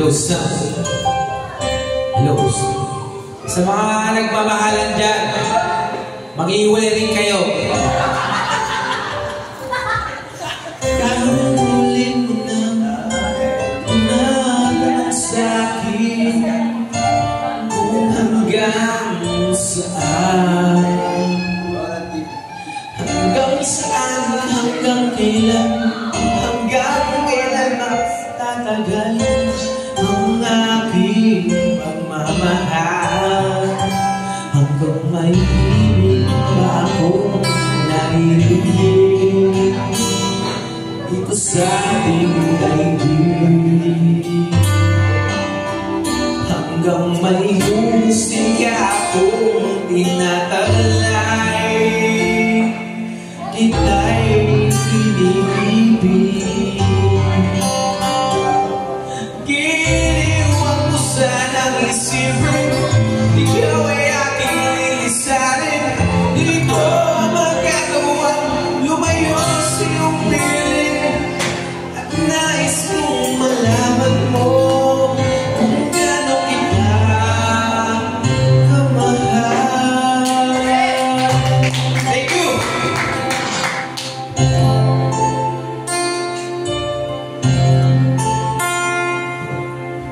Los. Los. Sa mga nagmamahalan dyan, mag-iwalay rin kayo. Kahulin mo na umaga sa'kin kung hanggang saan. Hanggang saan, hanggang kailan, hanggang kailan magtatagal ang aking pagmamahal. Hanggang may ibig pa ako naririnig dito sa ating daigdig. Hanggang may musika akong tinatalay, kita'y pinibibig. Giniwan mo sanang isipin, ikaw ay aking lilisanin. Di ko magagawang lumayo sa iyong piling, at nais kong malaman mo kung gaano kita kamahal. Thank you!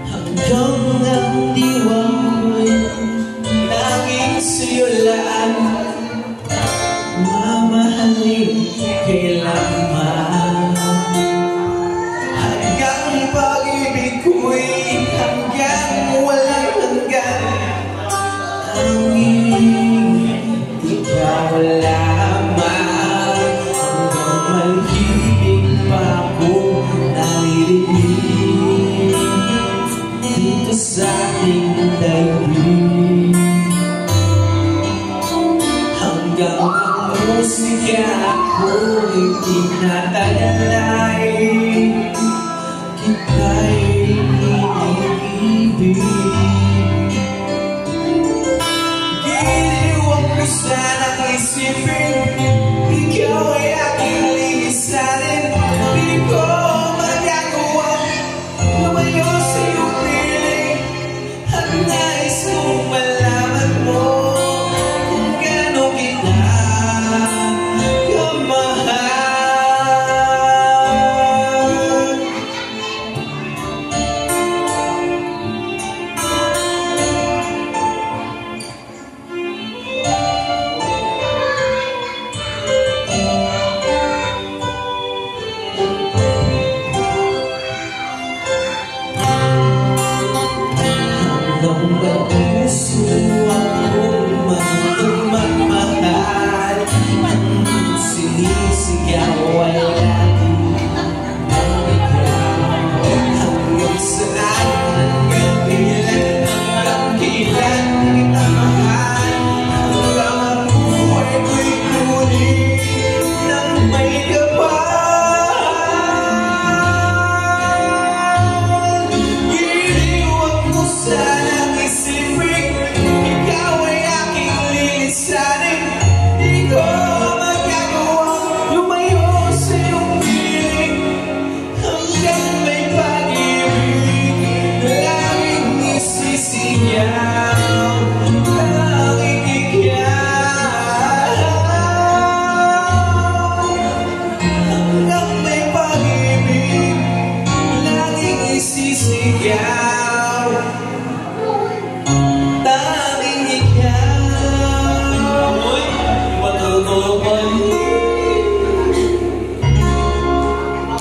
Hanggang ang diwang ko'y laging sa'yo lang, mamahalin kailanman. Hanggang pag-ibig ko'y hanggang walang hanggan, tanging ikaw lamang. Hanggang may ibig pa ako naririnig dito sa ating daigdig. Hanggang ang musika ako'y tinatalay, kita'y inibig. Giniwan mo sanang isipin, ikaw ay aking lilisanin. Di ko magagawang lumayo sa iyong piling, at nais kong malaman mo kung gaano kita kamahal. Nung mag-puso akong magmamahal, ang sinisigaw ay lagi ang ikaw. Hanggang saan, hanggang kailan, hanggang kailan kita mahal. Hanggang ang buhay ko'y kunin ng may kapal. Giniwan mo sanang isipin, ikaw ay aking lilisanin. Di ko magagawang lumayo sa iyong piling, hanggang may pag-ibig laging isisigaw, tanging ikaw. Hanggang may pag-ibig laging isisigaw, tanging ikaw. Uy, matutupad.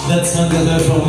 That's not the from